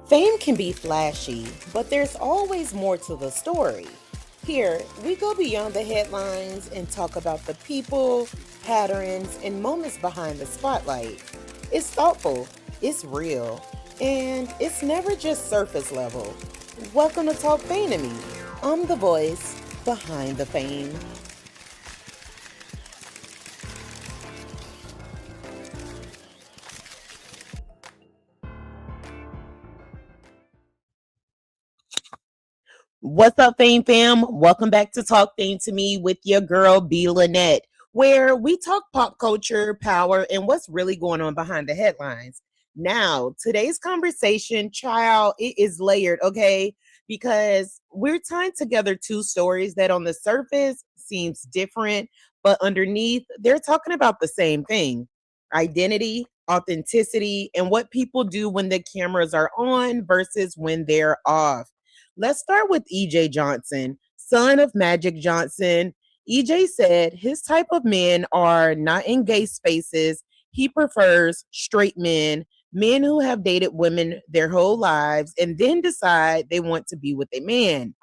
Fame can be flashy, but there's always more to the story. Here, we go beyond the headlines and talk about the people, patterns, and moments behind the spotlight. It's thoughtful, it's real, and it's never just surface level. Welcome to Talk Fame to Me. I'm the voice behind the fame. What's up, Fame Fam? Welcome back to Talk Fame to Me with your girl, B.Lynette, where we talk pop culture, power, and what's really going on behind the headlines. Now, today's conversation, child, it is layered, okay? Because we're tying together two stories that on the surface seems different, but underneath, they're talking about the same thing: identity, authenticity, and what people do when the cameras are on versus when they're off. Let's start with EJ Johnson, son of Magic Johnson. EJ said his type of men are not in gay spaces. He prefers straight men, men who have dated women their whole lives and then decide they want to be with a man.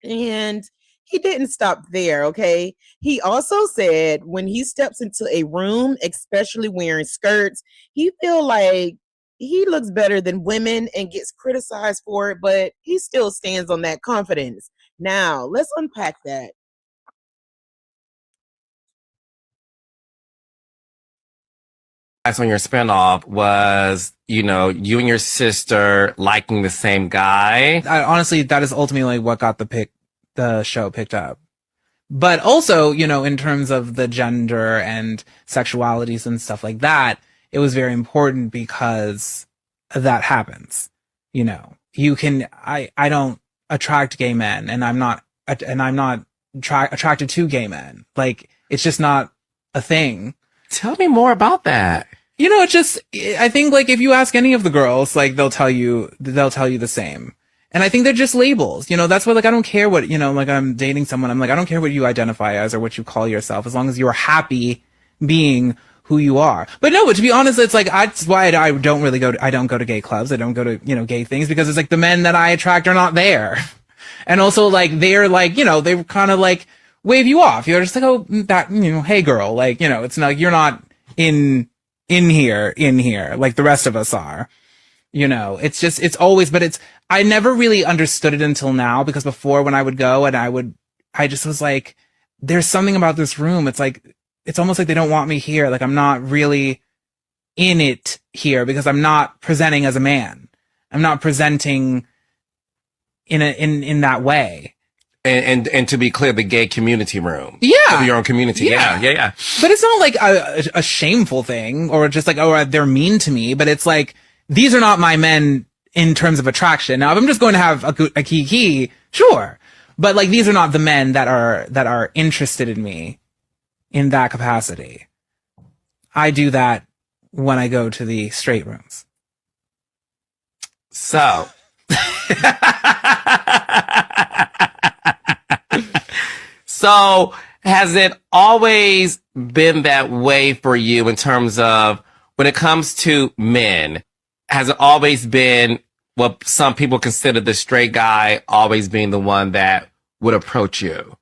And he didn't stop there, okay? He also said when he steps into a room, especially wearing skirts, he feel like he looks better than women and gets criticized for it, but he still stands on that confidence. Now, let's unpack that. On your spinoff was, you and your sister liking the same guy. Honestly, that is ultimately what got the show picked up. But also, in terms of the gender and sexualities and stuff like that, it was very important because that happens. I don't attract gay men, and I'm not attracted to gay men. Like, it's just not a thing. Tell me more about that. I think, like, if you ask any of the girls, like, they'll tell you the same. And I think they're just labels. That's why, like, I don't care what, like, I'm dating someone. I'm like, I don't care what you identify as or what you call yourself, as long as you're happy being who you are. But no, but to be honest, it's like, that's why I don't go to gay clubs. I don't go to, gay things, because it's like the men that I attract are not there. And also, like, they're like, they kind of like wave you off. You're just like, oh, that, hey girl, like, it's not, like, you're not in here, like the rest of us are. It's just, it's always, but I never really understood it until now, because before, when I would go and I just was like, there's something about this room. It's like, it's almost like they don't want me here. Like, I'm not really in it here because I'm not presenting as a man. I'm not presenting in that way. And to be clear, the gay community room. Yeah. Your own community. Yeah. But it's not like a shameful thing, or just like, oh, they're mean to me, but it's like, these are not my men in terms of attraction. Now, if I'm just going to have a kiki, sure. But, like, these are not the men that are interested in me in that capacity. I do that when I go to the straight rooms. So. So, has it always been that way for you in terms of when it comes to men? Has it always been what some people consider the straight guy always being the one that would approach you?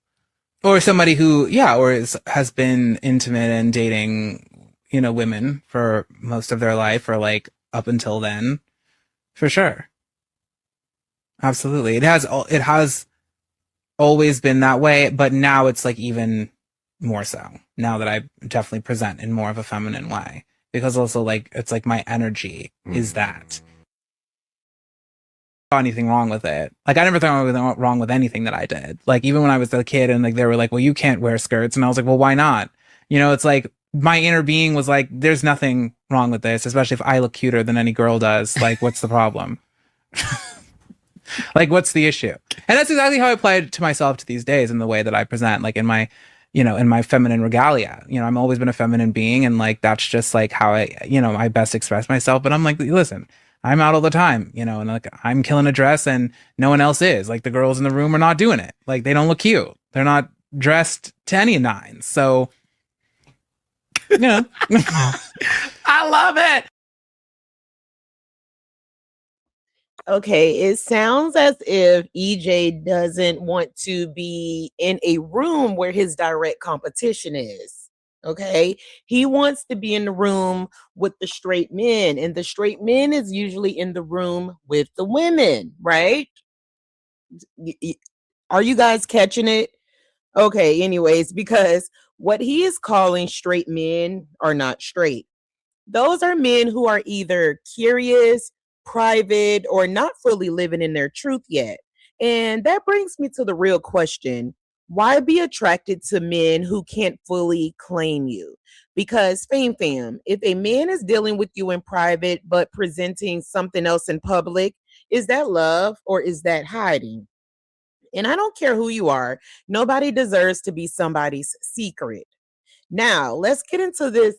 Or somebody who, has been intimate and dating, women for most of their life, or like up until then. For sure. Absolutely. It has always been that way, but now it's like even more so. Now that I definitely present in more of a feminine way. Because also, like, it's like my energy is that. Anything wrong with it. Like, I never thought anything wrong with anything that I did. Like, even when I was a kid and, like, they were like, well, you can't wear skirts. And I was like, well, why not? It's like my inner being was like, there's nothing wrong with this, especially if I look cuter than any girl does. Like, what's the problem? Like, what's the issue? And that's exactly how I apply it to myself to these days, in the way that I present, like, in my feminine regalia. I've always been a feminine being, and, like, that's just like how I best express myself. But I'm like, listen, I'm out all the time, and, like, I'm killing a dress and no one else is. Like, the girls in the room are not doing it. Like, they don't look cute. They're not dressed to any nines. So, I love it. Okay, it sounds as if EJ doesn't want to be in a room where his direct competition is. Okay, he wants to be in the room with the straight men, and the straight men is usually in the room with the women, right? Y- y- Are you guys catching it? Okay, anyways, because what he is calling straight men are not straight. Those are men who are either curious, private, or not fully living in their truth yet. And that brings me to the real question: why be attracted to men who can't fully claim you? Because, fam, if a man is dealing with you in private but presenting something else in public, is that love or is that hiding? And I don't care who you are, nobody deserves to be somebody's secret. Now, let's get into this,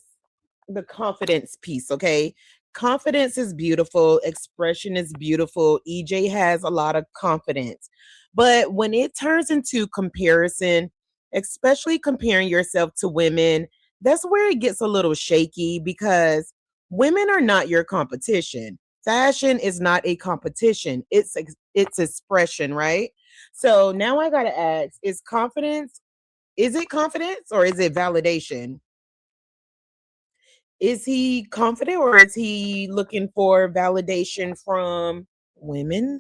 the confidence piece, okay? Confidence is beautiful, expression is beautiful. EJ has a lot of confidence. But when it turns into comparison, especially comparing yourself to women, that's where it gets a little shaky because women are not your competition. Fashion is not a competition. It's expression, right? So now I got to ask, is it confidence or is it validation? Is he confident or is he looking for validation from women?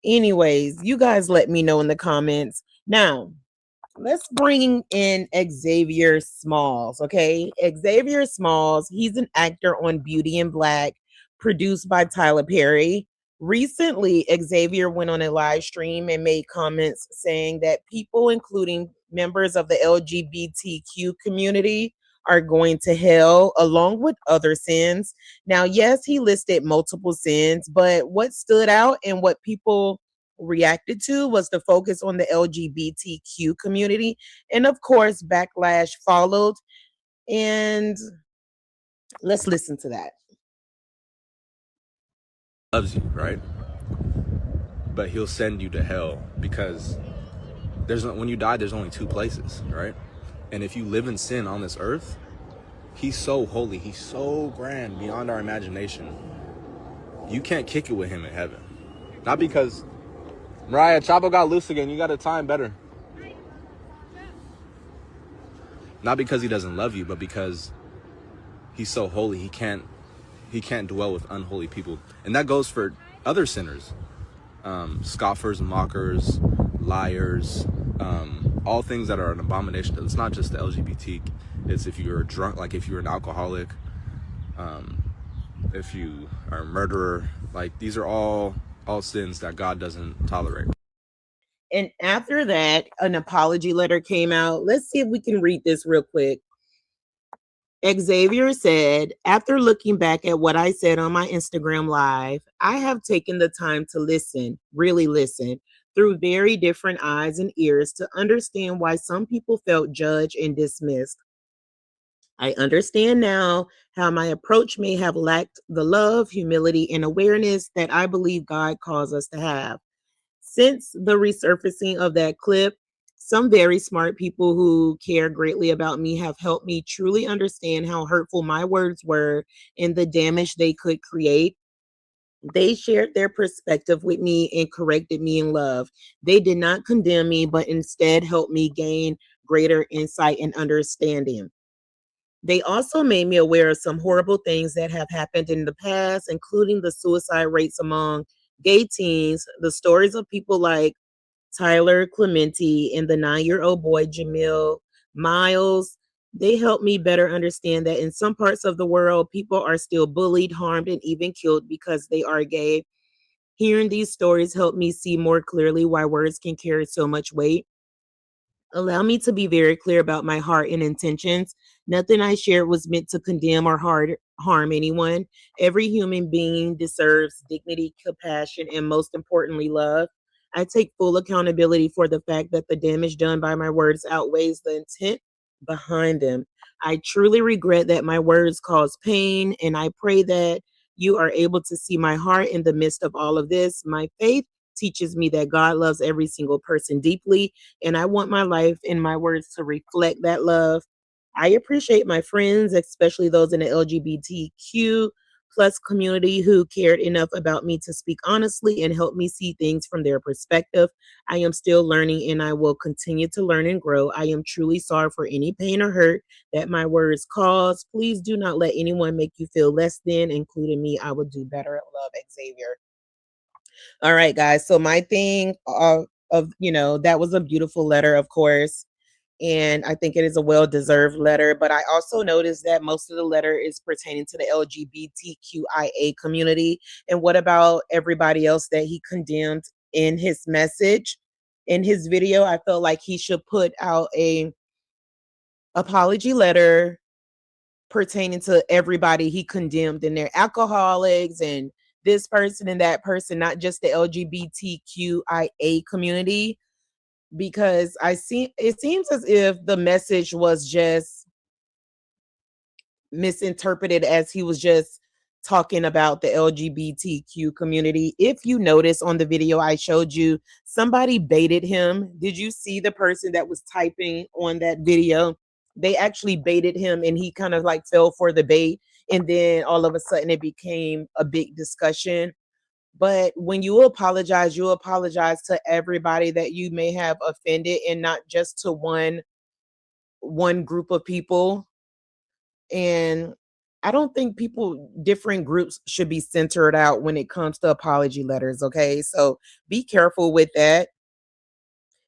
Anyways, you guys let me know in the comments. Now, let's bring in Xavier Smalls, okay? Xavier Smalls, he's an actor on Beauty in Black, produced by Tyler Perry. Recently, Xavier went on a live stream and made comments saying that people, including members of the LGBTQ community, are going to hell along with other sins. Now, yes, he listed multiple sins, but what stood out and what people reacted to was the focus on the LGBTQ community. And of course, backlash followed. And let's listen to that. Loves you, right? But he'll send you to hell because when you die, there's only two places, right? And if you live in sin on this earth, he's so holy, he's so grand beyond our imagination. You can't kick it with him in heaven. Not because Mariah, Chavo got loose again. You got to time better. Not because he doesn't love you, but because he's so holy, he can't dwell with unholy people. And that goes for other sinners, scoffers, mockers, liars, all things that are an abomination. It's not just the LGBT. It's if you're drunk, like if you're an alcoholic, if you are a murderer, like these are all sins that God doesn't tolerate. And after that, an apology letter came out. Let's see if we can read this real quick. Xavier said, after looking back at what I said on my Instagram live, I have taken the time to listen, really listen, through very different eyes and ears to understand why some people felt judged and dismissed. I understand now how my approach may have lacked the love, humility, and awareness that I believe God calls us to have. Since the resurfacing of that clip, some very smart people who care greatly about me have helped me truly understand how hurtful my words were and the damage they could create. They shared their perspective with me and corrected me in love. They did not condemn me, but instead helped me gain greater insight and understanding. They also made me aware of some horrible things that have happened in the past, including the suicide rates among gay teens, the stories of people like Tyler Clementi and the 9-year-old boy Jamil Miles. They helped me better understand that in some parts of the world, people are still bullied, harmed, and even killed because they are gay. Hearing these stories helped me see more clearly why words can carry so much weight. Allow me to be very clear about my heart and intentions. Nothing I shared was meant to condemn or harm anyone. Every human being deserves dignity, compassion, and most importantly, love. I take full accountability for the fact that the damage done by my words outweighs the intent behind them. I truly regret that my words caused pain, and I pray that you are able to see my heart in the midst of all of this. My faith teaches me that God loves every single person deeply, and I want my life and my words to reflect that love. I appreciate my friends, especially those in the LGBTQ plus community who cared enough about me to speak honestly and help me see things from their perspective. I am still learning and I will continue to learn and grow. I am truly sorry for any pain or hurt that my words cause. Please do not let anyone make you feel less than, including me. I will do better. Love, Xavier. All right, guys. So my thing that was a beautiful letter, of course. And I think it is a well-deserved letter. But I also noticed that most of the letter is pertaining to the LGBTQIA community. And what about everybody else that he condemned in his message, in his video? I felt like he should put out a apology letter pertaining to everybody he condemned in there, alcoholics and this person and that person, not just the LGBTQIA community, because it seems as if the message was just misinterpreted as he was just talking about the LGBTQ community. If you notice on the video I showed you, somebody baited him. Did you see the person that was typing on that video? They actually baited him and he kind of like fell for the bait. And then all of a sudden it became a big discussion. But when you apologize to everybody that you may have offended and not just to one group of people. And I don't think different groups should be centered out when it comes to apology letters. Okay. So be careful with that,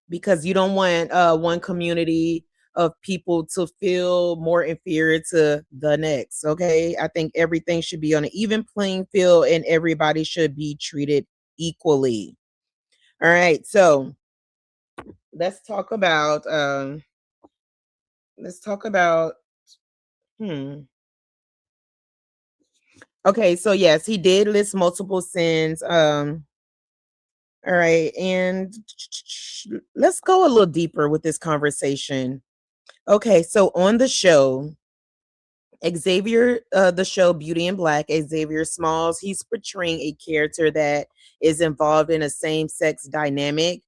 because you don't want one community of people to feel more inferior to the next. Okay. I think everything should be on an even playing field and everybody should be treated equally. All right. So let's talk about let's talk about hmm. Okay, so yes, he did list multiple sins. All right, and let's go a little deeper with this conversation. Okay, so on the show, Xavier, the show Beauty in Black, Xavier Smalls, he's portraying a character that is involved in a same-sex dynamic,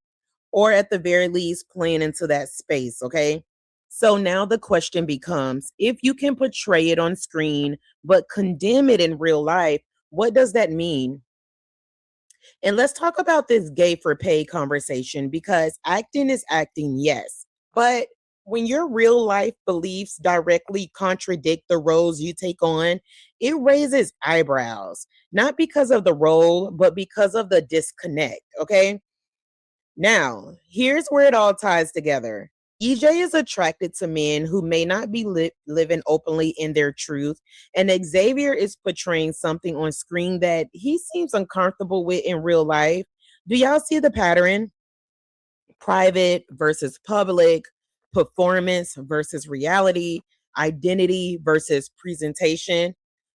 or at the very least playing into that space. Okay, so now the question becomes, if you can portray it on screen but condemn it in real life, what does that mean? And let's talk about this gay for pay conversation, because acting is acting, yes, but when your real life beliefs directly contradict the roles you take on, it raises eyebrows, not because of the role but because of the disconnect. Okay, now, here's where it all ties together. EJ is attracted to men who may not be living openly in their truth, and Xavier is portraying something on screen that he seems uncomfortable with in real life. Do y'all see the pattern? Private versus public, performance versus reality, identity versus presentation.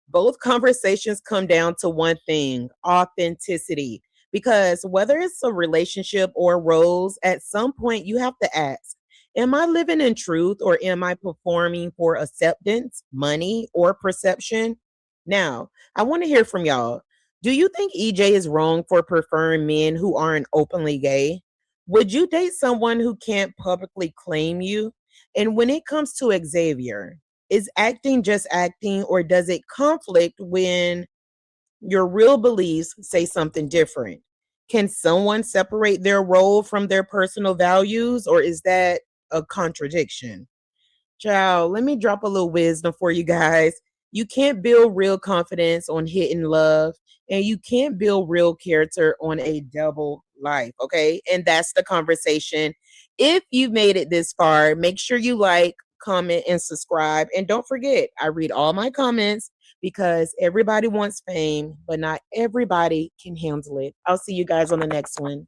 Both conversations come down to one thing: authenticity. Because whether it's a relationship or roles, at some point you have to ask, am I living in truth or am I performing for acceptance, money, or perception? Now, I want to hear from y'all. Do you think EJ is wrong for preferring men who aren't openly gay? Would you date someone who can't publicly claim you? And when it comes to Xavier, is acting just acting, or does it conflict when your real beliefs say something different? Can someone separate their role from their personal values, or is that a contradiction? Child, let me drop a little wisdom for you guys. You can't build real confidence on hidden love, and you can't build real character on a double life. Okay. And that's the conversation. If you've made it this far, make sure you like, comment, and subscribe. And don't forget, I read all my comments, because everybody wants fame, but not everybody can handle it. I'll see you guys on the next one.